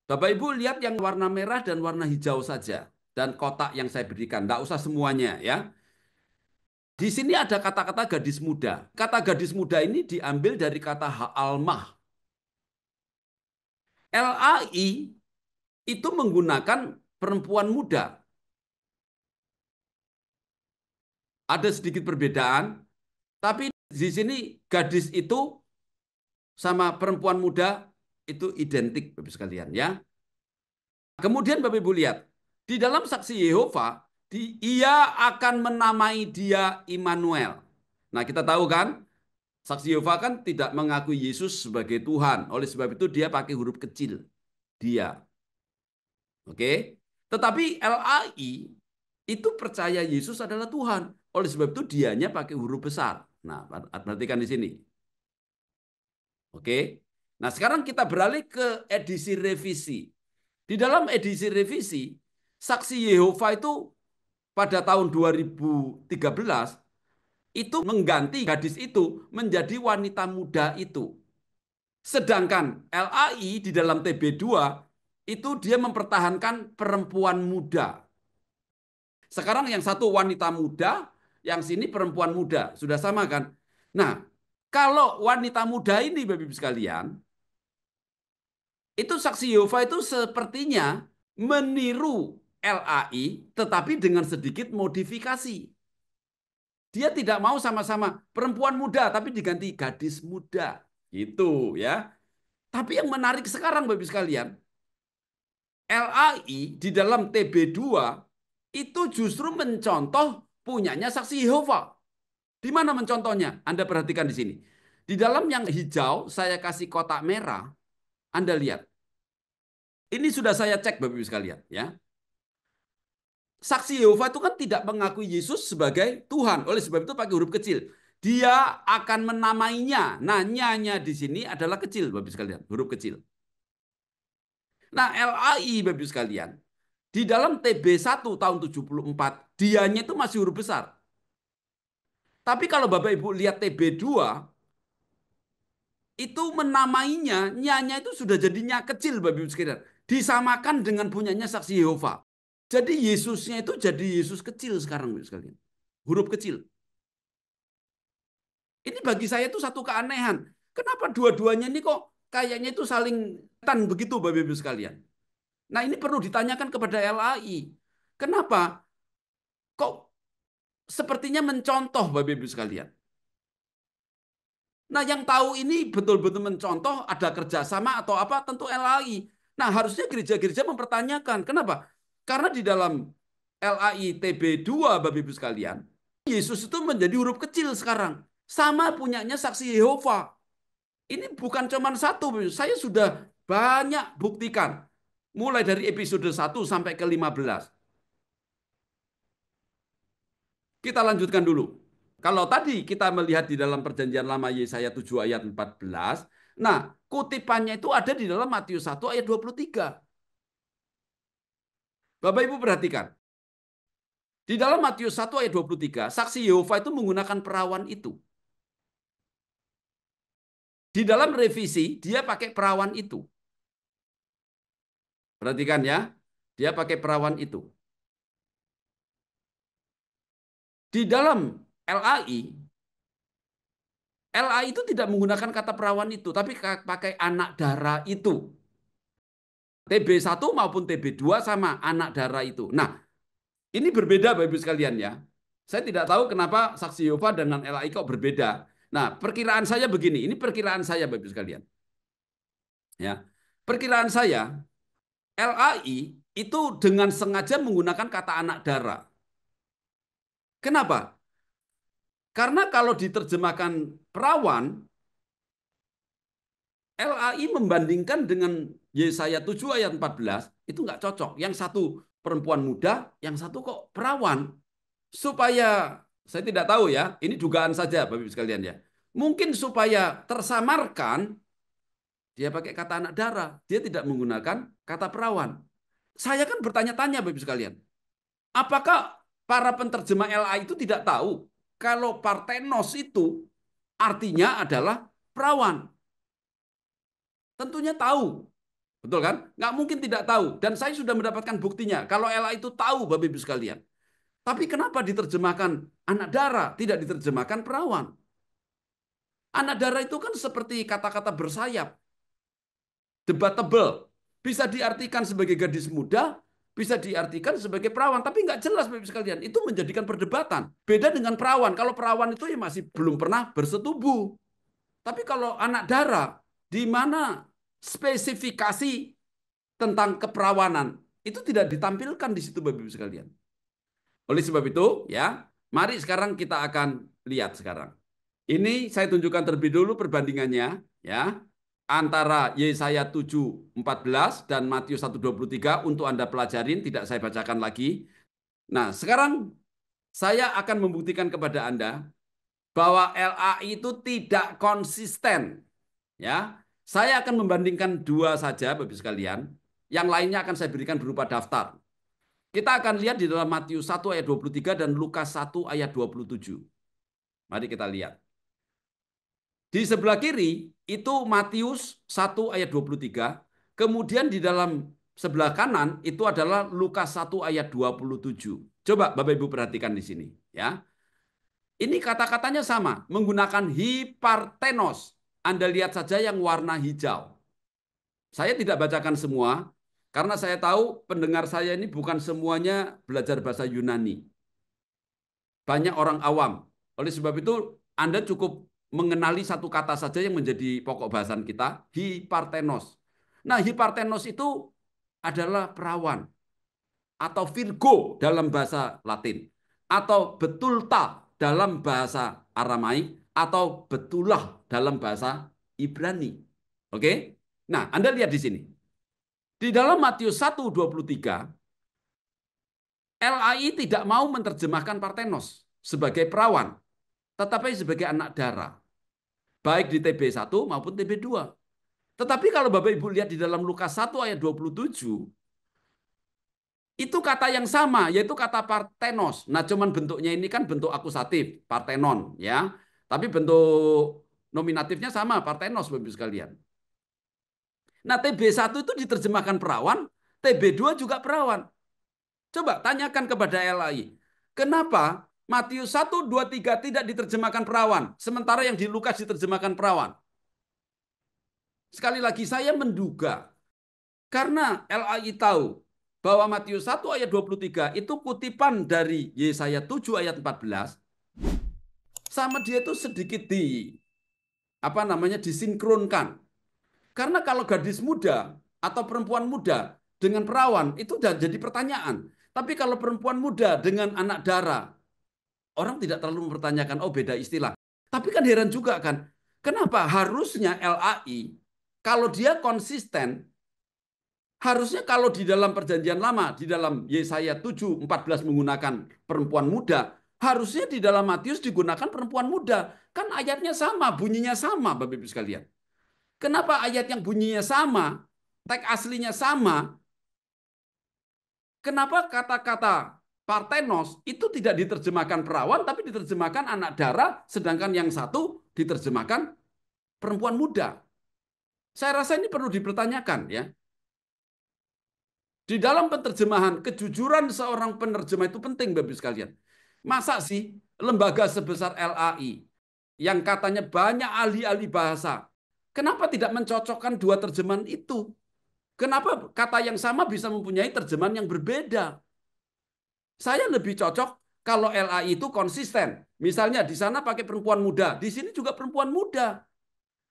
Speaker 1: Bapak Ibu lihat yang warna merah dan warna hijau saja dan kotak yang saya berikan, enggak usah semuanya ya. Di sini ada kata-kata gadis muda. Kata gadis muda ini diambil dari kata ha'almah. LAI itu menggunakan perempuan muda. Ada sedikit perbedaan, tapi di sini gadis itu sama perempuan muda itu identik Bapak sekalian ya. Kemudian Bapak Ibu lihat, di dalam Saksi Yehova, ia akan menamai dia Immanuel. Nah, kita tahu kan, Saksi Yehova kan tidak mengakui Yesus sebagai Tuhan. Oleh sebab itu dia pakai huruf kecil. Dia. Oke. Tetapi LAI itu percaya Yesus adalah Tuhan. Oleh sebab itu dianya pakai huruf besar. Nah, perhatikan di sini. Oke. Nah, sekarang kita beralih ke edisi revisi. Di dalam edisi revisi, Saksi Yehova itu pada tahun 2013 itu mengganti gadis itu menjadi wanita muda itu. Sedangkan LAI di dalam TB2 itu dia mempertahankan perempuan muda. Sekarang yang satu wanita muda, yang sini perempuan muda. Sudah sama kan? Nah, kalau wanita muda ini Bapak Ibu sekalian, itu Saksi Yehova itu sepertinya meniru LAI tetapi dengan sedikit modifikasi. Dia tidak mau sama-sama perempuan muda tapi diganti gadis muda. Gitu ya. Tapi yang menarik sekarang Bapak Ibu sekalian, LAI di dalam TB2 itu justru mencontoh punyanya Saksi Yehova. Di mana mencontohnya? Anda perhatikan di sini. Di dalam yang hijau saya kasih kotak merah. Anda lihat. Ini sudah saya cek Bapak Ibu sekalian ya. Saksi Yehova itu kan tidak mengakui Yesus sebagai Tuhan. Oleh sebab itu pakai huruf kecil. Dia akan menamainya. Nah, nya di sini adalah kecil Bapak Ibu sekalian, huruf kecil. Nah, LAI Bapak Ibu sekalian, di dalam TB1 tahun 74, dianya itu masih huruf besar. Tapi kalau Bapak Ibu lihat TB2, itu menamainya, nyanya itu sudah jadinya kecil Bapak Ibu sekalian. Disamakan dengan punyanya Saksi Yehova. Jadi Yesusnya itu jadi Yesus kecil sekarang Bapak Ibu sekalian. Huruf kecil. Ini bagi saya itu satu keanehan. Kenapa dua-duanya ini kok kayaknya itu saling tan begitu Bapak Ibu sekalian. Nah, ini perlu ditanyakan kepada LAI. Kenapa? Kok sepertinya mencontoh Bapak Ibu sekalian. Nah, yang tahu ini betul-betul mencontoh ada kerjasama atau apa, tentu LAI. Nah, harusnya gereja-gereja mempertanyakan. Kenapa? Karena di dalam LAI TB2, Bapak Ibu sekalian, Yesus itu menjadi huruf kecil sekarang. Sama punyanya saksi Yehova. Ini bukan cuma satu, saya sudah banyak buktikan. Mulai dari episode 1 sampai ke 15. Kita lanjutkan dulu. Kalau tadi kita melihat di dalam perjanjian lama Yesaya 7 ayat 14, nah kutipannya itu ada di dalam Matius 1 ayat 23. Bapak Ibu perhatikan. Di dalam Matius 1 ayat 23, saksi Yehova itu menggunakan perawan itu. Di dalam revisi, dia pakai perawan itu. Perhatikan ya, dia pakai perawan itu. Di dalam LAI, LAI itu tidak menggunakan kata perawan itu, tapi pakai anak darah itu. TB1 maupun TB2 sama anak darah itu. Nah, ini berbeda Bapak Ibu sekalian ya. Saya tidak tahu kenapa saksi Yehova dengan LAI kok berbeda. Nah, perkiraan saya begini, ini perkiraan saya Bapak Ibu sekalian. Ya. Perkiraan saya LAI itu dengan sengaja menggunakan kata anak darah. Kenapa? Karena kalau diterjemahkan perawan, LAI membandingkan dengan Yesaya 7 ayat 14 itu nggak cocok. Yang satu perempuan muda, yang satu kok perawan. Supaya, saya tidak tahu ya, ini dugaan saja Bapak Ibu sekalian ya. Mungkin supaya tersamarkan, dia pakai kata anak darah. Dia tidak menggunakan kata perawan. Saya kan bertanya-tanya Bapak Ibu sekalian. Apakah para penterjemah LA itu tidak tahu kalau Parthenos itu artinya adalah perawan? Tentunya tahu. Betul kan? Nggak mungkin tidak tahu. Dan saya sudah mendapatkan buktinya. Kalau LA itu tahu Bapak Ibu sekalian. Tapi kenapa diterjemahkan anak darah, tidak diterjemahkan perawan? Anak darah itu kan seperti kata-kata bersayap, debatable. Bisa diartikan sebagai gadis muda, bisa diartikan sebagai perawan. Tapi nggak jelas, Bapak Ibu sekalian. Itu menjadikan perdebatan. Beda dengan perawan. Kalau perawan itu ya masih belum pernah bersetubuh. Tapi kalau anak darah, di mana spesifikasi tentang keperawanan, itu tidak ditampilkan di situ, Bapak Ibu sekalian. Oleh sebab itu, ya, mari sekarang kita akan lihat sekarang. Ini saya tunjukkan terlebih dulu perbandingannya, ya, antara Yesaya 7:14 dan Matius 1:23 untuk Anda pelajarin, tidak saya bacakan lagi. Nah, sekarang saya akan membuktikan kepada Anda bahwa LAI itu tidak konsisten, ya. Saya akan membandingkan dua saja, Bapak Ibu sekalian. Yang lainnya akan saya berikan berupa daftar. Kita akan lihat di dalam Matius 1 ayat 23 dan Lukas 1 ayat 27. Mari kita lihat. Di sebelah kiri itu Matius 1 ayat 23. Kemudian di dalam sebelah kanan itu adalah Lukas 1 ayat 27. Coba Bapak Ibu perhatikan di sini, ya. Ini kata-katanya sama, menggunakan hipartenos. Anda lihat saja yang warna hijau. Saya tidak bacakan semua karena saya tahu pendengar saya ini bukan semuanya belajar bahasa Yunani. Banyak orang awam. Oleh sebab itu, Anda cukup mengenali satu kata saja yang menjadi pokok bahasan kita, hipartenos. Nah, hipartenos itu adalah perawan atau Virgo dalam bahasa Latin, atau betulta dalam bahasa Aramaik, atau betulah dalam bahasa Ibrani. Oke? Nah, Anda lihat di sini. Di dalam Matius 1:23, LAI tidak mau menerjemahkan Parthenos sebagai perawan, tetapi sebagai anak darah, baik di TB1 maupun TB2. Tetapi kalau Bapak Ibu lihat di dalam Lukas 1 ayat 27, itu kata yang sama, yaitu kata Parthenos. Nah, cuman bentuknya ini kan bentuk akusatif, Parthenon, ya. Tapi bentuk nominatifnya sama, Parthenos, Bapak Ibu sekalian. Nah, TB1 itu diterjemahkan perawan, TB2 juga perawan. Coba tanyakan kepada LAI, kenapa Matius 1, 2, 3 tidak diterjemahkan perawan, sementara yang di Lukas diterjemahkan perawan? Sekali lagi saya menduga, karena LAI tahu bahwa Matius 1 ayat 23 itu kutipan dari Yesaya 7 ayat 14, sama dia itu sedikit apa namanya disinkronkan. Karena kalau gadis muda atau perempuan muda dengan perawan itu udah jadi pertanyaan. Tapi kalau perempuan muda dengan anak dara, orang tidak terlalu mempertanyakan, oh beda istilah. Tapi kan heran juga kan, kenapa harusnya LAI kalau dia konsisten, harusnya kalau di dalam perjanjian lama, di dalam Yesaya 7:14 menggunakan perempuan muda, harusnya di dalam Matius digunakan perempuan muda. Kan ayatnya sama, bunyinya sama, Bapak Ibu sekalian. Kenapa ayat yang bunyinya sama, teks aslinya sama, kenapa kata-kata partenos itu tidak diterjemahkan perawan, tapi diterjemahkan anak dara, sedangkan yang satu diterjemahkan perempuan muda? Saya rasa ini perlu dipertanyakan ya. Di dalam penerjemahan, kejujuran seorang penerjemah itu penting, Bapak sekalian. Masa sih lembaga sebesar LAI yang katanya banyak ahli-ahli bahasa, kenapa tidak mencocokkan dua terjemahan itu? Kenapa kata yang sama bisa mempunyai terjemahan yang berbeda? Saya lebih cocok kalau LAI itu konsisten. Misalnya di sana pakai perempuan muda, di sini juga perempuan muda.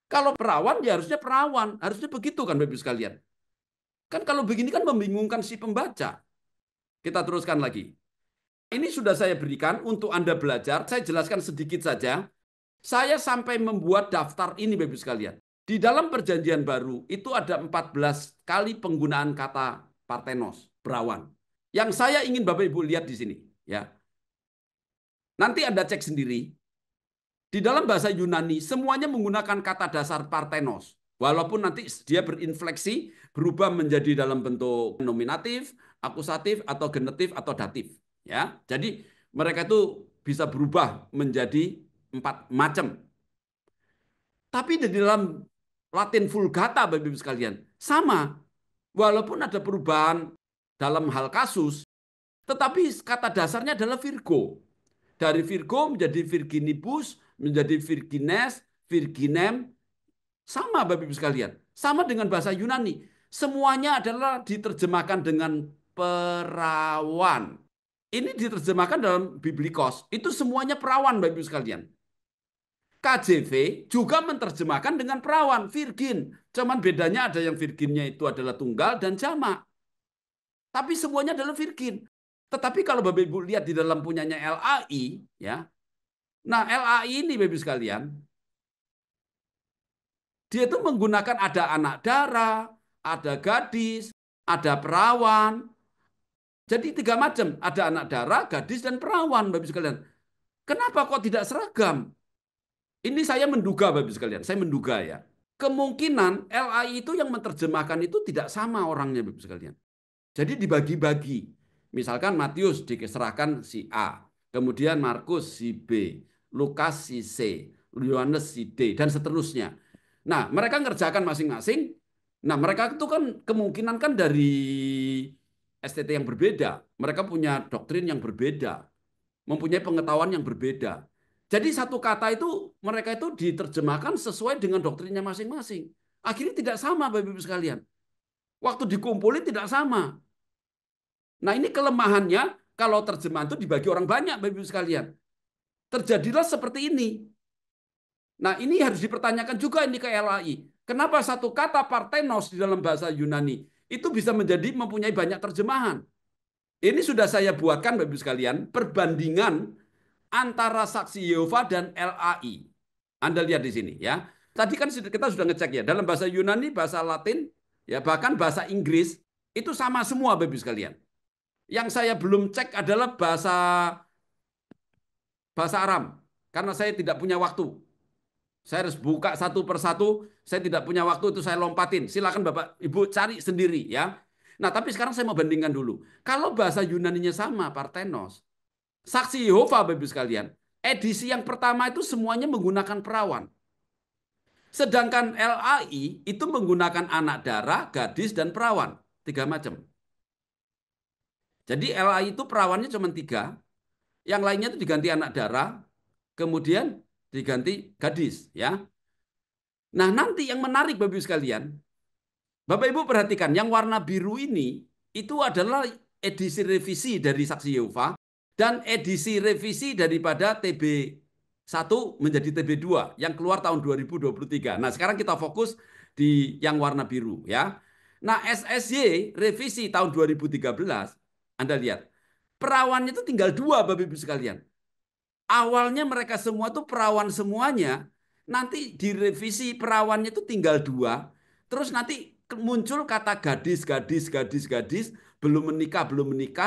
Speaker 1: Kalau perawan ya harusnya perawan, harusnya begitu kan Bapak sekalian. Kan kalau begini kan membingungkan si pembaca. Kita teruskan lagi. Ini sudah saya berikan untuk Anda belajar, saya jelaskan sedikit saja. Saya sampai membuat daftar ini Bapak sekalian. Di dalam perjanjian baru itu ada 14 kali penggunaan kata partenos, perawan. Yang saya ingin Bapak Ibu lihat di sini, ya. Nanti Anda cek sendiri. Di dalam bahasa Yunani semuanya menggunakan kata dasar partenos. Walaupun nanti dia berinfleksi, berubah menjadi dalam bentuk nominatif, akusatif atau genetif atau datif, ya. Jadi mereka itu bisa berubah menjadi 4 macam. Tapi di dalam Latin Vulgata Bapak Ibu sekalian sama. Walaupun ada perubahan dalam hal kasus, tetapi kata dasarnya adalah Virgo. Dari Virgo menjadi Virginibus, menjadi Virgines, Virginem, sama Bapak Ibu sekalian. Sama dengan bahasa Yunani. Semuanya adalah diterjemahkan dengan perawan. Ini diterjemahkan dalam Biblikos. Itu semuanya perawan Bapak Ibu sekalian. KJV juga menerjemahkan dengan perawan, virgin. Cuman bedanya ada yang virginnya itu adalah tunggal dan jamak. Tapi semuanya adalah virgin. Tetapi kalau Bapak Ibu lihat di dalam punyanya LAI, ya. Nah, LAI ini Bapak Ibu sekalian, dia itu menggunakan ada anak dara, ada gadis, ada perawan. Jadi 3 macam, ada anak dara, gadis dan perawan Bapak Ibu sekalian. Kenapa kok tidak seragam? Ini saya menduga Bapak Ibu sekalian, saya menduga ya. Kemungkinan LAI itu yang menerjemahkan itu tidak sama orangnya Bapak Ibu sekalian. Jadi dibagi-bagi. Misalkan Matius diserahkan si A, kemudian Markus si B, Lukas si C, Yohanes si D, dan seterusnya. Nah, mereka ngerjakan masing-masing. Nah, mereka itu kan kemungkinan kan dari STT yang berbeda. Mereka punya doktrin yang berbeda, mempunyai pengetahuan yang berbeda. Jadi satu kata itu mereka itu diterjemahkan sesuai dengan doktrinnya masing-masing. Akhirnya tidak sama Bapak Ibu sekalian. Waktu dikumpulin tidak sama. Nah, ini kelemahannya kalau terjemahan itu dibagi orang banyak Bapak Ibu sekalian. Terjadilah seperti ini. Nah, ini harus dipertanyakan juga ini ke LAI. Kenapa satu kata partenos di dalam bahasa Yunani itu bisa menjadi mempunyai banyak terjemahan? Ini sudah saya buatkan Bapak Ibu sekalian, perbandingan antara saksi Yehova dan LAI. Anda lihat di sini ya. Tadi kan kita sudah ngecek ya, dalam bahasa Yunani, bahasa Latin, ya bahkan bahasa Inggris itu sama semua Bapak Ibu sekalian. Yang saya belum cek adalah bahasa Aram karena saya tidak punya waktu. Saya harus buka satu persatu, saya tidak punya waktu itu saya lompatin. Silakan Bapak Ibu cari sendiri ya. Nah, tapi sekarang saya mau bandingkan dulu. Kalau bahasa Yunaninya sama, Parthenos, saksi Yehova Bapak Ibu sekalian, edisi yang pertama itu semuanya menggunakan perawan. Sedangkan LAI itu menggunakan anak dara, gadis, dan perawan. 3 macam. Jadi LAI itu perawannya cuma 3, yang lainnya itu diganti anak dara, kemudian diganti gadis. Ya. Nah nanti yang menarik Bapak Ibu sekalian, Bapak Ibu perhatikan yang warna biru ini itu adalah edisi revisi dari Saksi Yehova dan edisi revisi daripada TB satu menjadi TB2 yang keluar tahun 2023. Nah, sekarang kita fokus di yang warna biru ya. Nah, SSY revisi tahun 2013, Anda lihat, perawannya itu tinggal dua, Bapak Ibu sekalian. Awalnya mereka semua tuh perawan semuanya, nanti direvisi perawannya itu tinggal dua, terus nanti muncul kata gadis, gadis, gadis, gadis, belum menikah,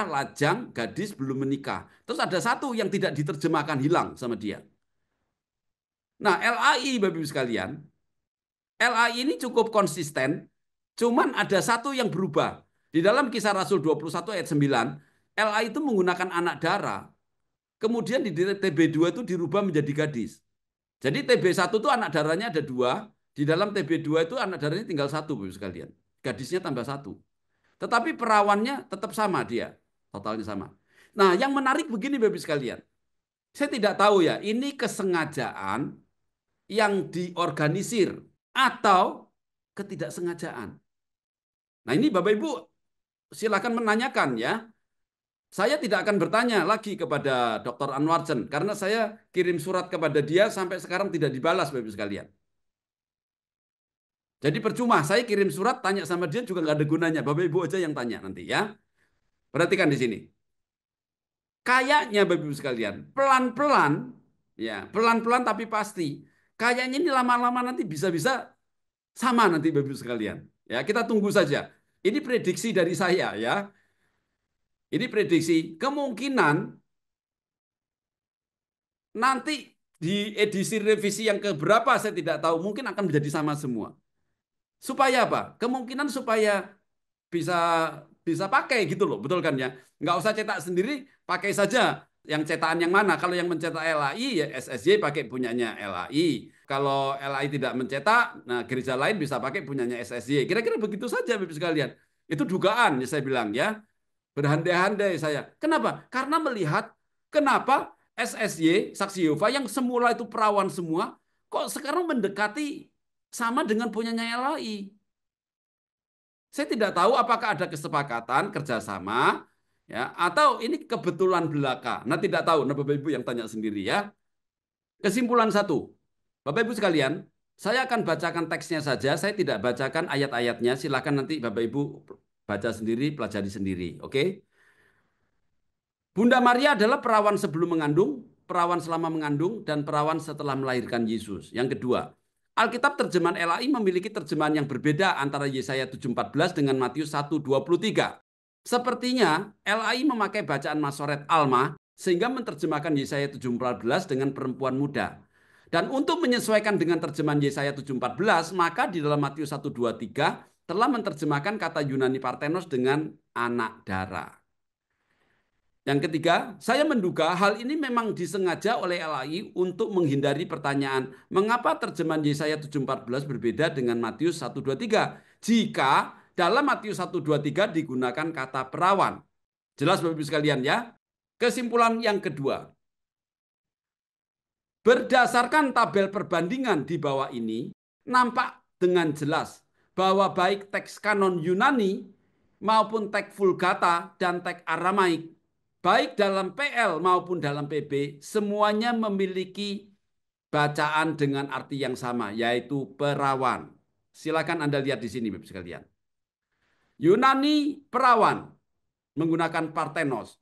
Speaker 1: lajang, gadis, belum menikah. Terus ada satu yang tidak diterjemahkan, hilang sama dia. Nah, LAI, Bapak Ibu sekalian, LAI ini cukup konsisten, cuman ada satu yang berubah. Di dalam Kisah Rasul 21 ayat 9, LAI itu menggunakan anak darah, kemudian di TB2 itu dirubah menjadi gadis. Jadi TB1 itu anak darahnya ada dua, di dalam TB2 itu anak darahnya tinggal satu, Bapak sekalian. Gadisnya tambah satu. Tetapi perawannya tetap sama dia, totalnya sama. Nah, yang menarik begini Bapak sekalian. Saya tidak tahu ya, ini kesengajaan yang diorganisir atau ketidaksengajaan. Nah, ini Bapak Ibu silakan menanyakan ya. Saya tidak akan bertanya lagi kepada Dr. Anwarsen karena saya kirim surat kepada dia sampai sekarang tidak dibalas, Bapak Ibu sekalian. Jadi percuma, saya kirim surat tanya sama dia juga nggak ada gunanya. Bapak Ibu aja yang tanya nanti ya. Perhatikan di sini. Kayaknya Bapak Ibu sekalian, pelan-pelan ya, pelan-pelan tapi pasti. Kayaknya ini lama-lama nanti bisa-bisa sama nanti Bapak Ibu sekalian. Ya, kita tunggu saja. Ini prediksi dari saya ya. Ini prediksi kemungkinan nanti di edisi revisi yang keberapa saya tidak tahu, mungkin akan menjadi sama semua. Supaya apa? Kemungkinan supaya bisa bisa pakai gitu loh, betul kan ya? Nggak usah cetak sendiri, pakai saja yang cetakan yang mana. Kalau yang mencetak LAI ya SSY pakai punyanya LAI. Kalau LAI tidak mencetak, nah gereja lain bisa pakai punyanya SSY. Kira-kira begitu saja Bapak sekalian. Itu dugaan ya saya bilang ya. Berandai-andai saya. Kenapa? Karena melihat kenapa SSY, Saksi Yehova yang semula itu perawan semua, kok sekarang mendekati sama dengan punyanya LAI. Saya tidak tahu apakah ada kesepakatan kerjasama ya atau ini kebetulan belaka. Nah tidak tahu. Nah Bapak Ibu yang tanya sendiri ya. Kesimpulan satu, Bapak Ibu sekalian, saya akan bacakan teksnya saja. Saya tidak bacakan ayat-ayatnya. Silakan nanti Bapak Ibu baca sendiri, pelajari sendiri. Oke? Bunda Maria adalah perawan sebelum mengandung, perawan selama mengandung, dan perawan setelah melahirkan Yesus. Yang kedua, Alkitab terjemahan LAI memiliki terjemahan yang berbeda antara Yesaya 7:14 dengan Matius 1:23. Sepertinya LAI memakai bacaan Masoret Alma sehingga menerjemahkan Yesaya 7:14 dengan perempuan muda. Dan untuk menyesuaikan dengan terjemahan Yesaya 7:14, maka di dalam Matius 1:23 telah menerjemahkan kata Yunani Parthenos dengan anak darah. Yang ketiga, saya menduga hal ini memang disengaja oleh LAI untuk menghindari pertanyaan mengapa terjemahan Yesaya 7:14 berbeda dengan Matius 1:23 jika dalam Matius 1:23 digunakan kata perawan. Jelas Bapak Ibu sekalian ya? Kesimpulan yang kedua, berdasarkan tabel perbandingan di bawah ini, nampak dengan jelas bahwa baik teks kanon Yunani maupun teks Vulgata dan teks Aramaik, baik dalam PL maupun dalam PB, semuanya memiliki bacaan dengan arti yang sama, yaitu perawan. Silakan Anda lihat di sini, Bapak sekalian. Yunani perawan menggunakan Parthenos.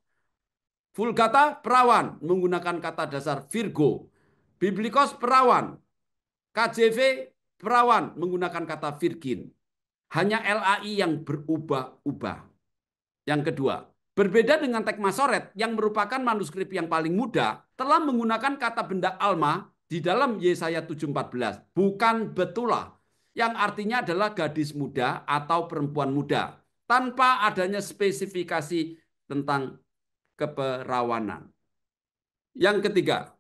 Speaker 1: Vulgata perawan menggunakan kata dasar Virgo. Biblikos perawan. KJV perawan menggunakan kata virgin. Hanya LAI yang berubah-ubah. Yang kedua, berbeda dengan teks Masoret yang merupakan manuskrip yang paling muda, telah menggunakan kata benda alma di dalam Yesaya 7:14, bukan betulah, yang artinya adalah gadis muda atau perempuan muda, tanpa adanya spesifikasi tentang keperawanan. Yang ketiga,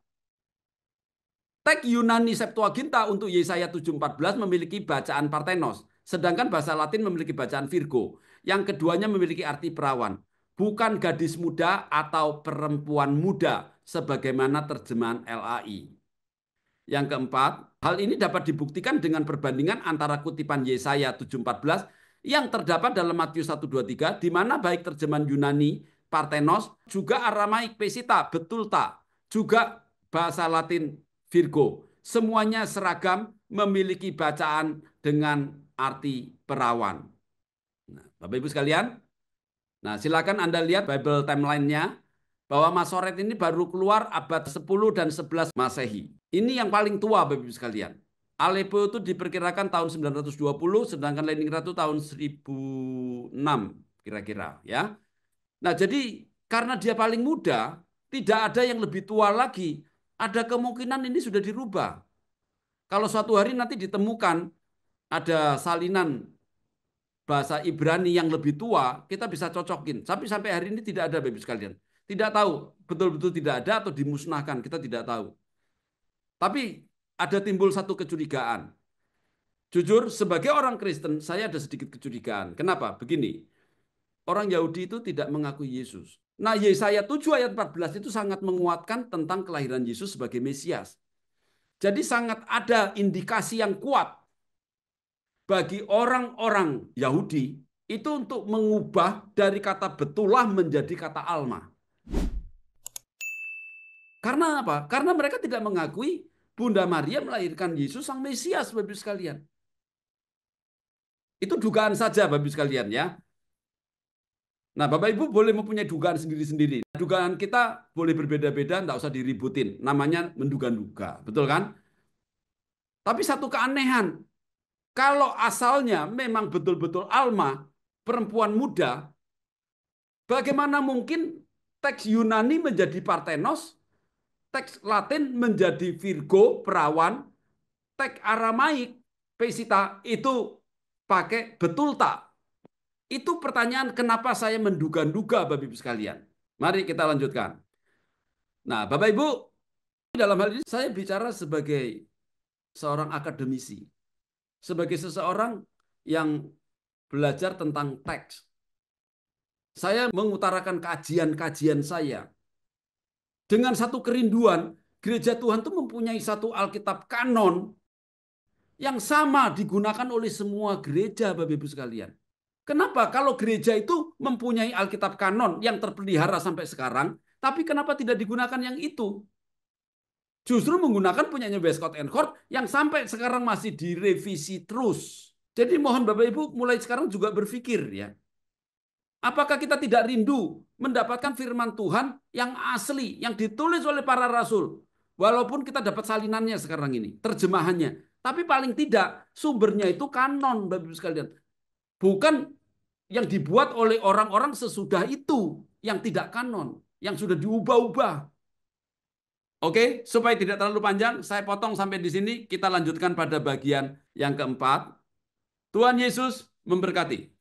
Speaker 1: teks Yunani Septuaginta untuk Yesaya 7:14 memiliki bacaan Parthenos, sedangkan bahasa Latin memiliki bacaan Virgo. Yang keduanya memiliki arti perawan, bukan gadis muda atau perempuan muda, sebagaimana terjemahan LAI. Yang keempat, hal ini dapat dibuktikan dengan perbandingan antara kutipan Yesaya 7:14 yang terdapat dalam Matius 1:23, di mana baik terjemahan Yunani Parthenos, juga Aramaik Pesita, betul tak, juga bahasa Latin Virgo. Semuanya seragam, memiliki bacaan dengan arti perawan. Nah, Bapak Ibu sekalian, nah silakan Anda lihat Bible timeline-nya bahwa Masoret ini baru keluar abad 10 dan 11 Masehi. Ini yang paling tua Bapak Ibu sekalian. Aleppo itu diperkirakan tahun 920, sedangkan Leningrad itu tahun 1006 kira-kira ya. Nah, jadi karena dia paling muda, tidak ada yang lebih tua lagi. Ada kemungkinan ini sudah dirubah. Kalau suatu hari nanti ditemukan ada salinan bahasa Ibrani yang lebih tua, kita bisa cocokin. Tapi sampai hari ini tidak ada, Bapak sekalian. Tidak tahu, betul-betul tidak ada atau dimusnahkan, kita tidak tahu. Tapi ada timbul satu kecurigaan. Jujur, sebagai orang Kristen, saya ada sedikit kecurigaan. Kenapa? Begini, orang Yahudi itu tidak mengakui Yesus. Nah, Yesaya 7 ayat 14 itu sangat menguatkan tentang kelahiran Yesus sebagai Mesias. Jadi sangat ada indikasi yang kuat bagi orang-orang Yahudi itu untuk mengubah dari kata betulah menjadi kata alma. Karena apa? Karena mereka tidak mengakui Bunda Maria melahirkan Yesus sang Mesias, Bapak sekalian. Itu dugaan saja, Bapak sekalian ya. Nah, Bapak Ibu boleh mempunyai dugaan sendiri-sendiri. Dugaan kita boleh berbeda-beda, enggak usah diributin. Namanya menduga-duga, betul kan? Tapi satu keanehan, kalau asalnya memang betul-betul Alma, perempuan muda, bagaimana mungkin teks Yunani menjadi Parthenos, teks Latin menjadi Virgo, perawan, teks Aramaik, Pesita, itu pakai betul tak? Itu pertanyaan kenapa saya menduga-duga, Bapak Ibu sekalian. Mari kita lanjutkan. Nah, Bapak Ibu, dalam hal ini saya bicara sebagai seorang akademisi, sebagai seseorang yang belajar tentang teks. Saya mengutarakan kajian-kajian saya dengan satu kerinduan, gereja Tuhan itu mempunyai satu Alkitab kanon yang sama digunakan oleh semua gereja, Bapak Ibu sekalian. Kenapa? Kalau gereja itu mempunyai Alkitab kanon yang terpelihara sampai sekarang, tapi kenapa tidak digunakan yang itu? Justru menggunakan punyanya Westcott and Hort yang sampai sekarang masih direvisi terus. Jadi mohon Bapak Ibu mulai sekarang juga berpikir ya. Apakah kita tidak rindu mendapatkan firman Tuhan yang asli, yang ditulis oleh para rasul? Walaupun kita dapat salinannya sekarang ini, terjemahannya. Tapi paling tidak sumbernya itu kanon, Bapak Ibu sekalian. Bukan yang dibuat oleh orang-orang sesudah itu, yang tidak kanon, yang sudah diubah-ubah. Oke, supaya tidak terlalu panjang, saya potong sampai di sini. Kita lanjutkan pada bagian yang keempat. Tuhan Yesus memberkati.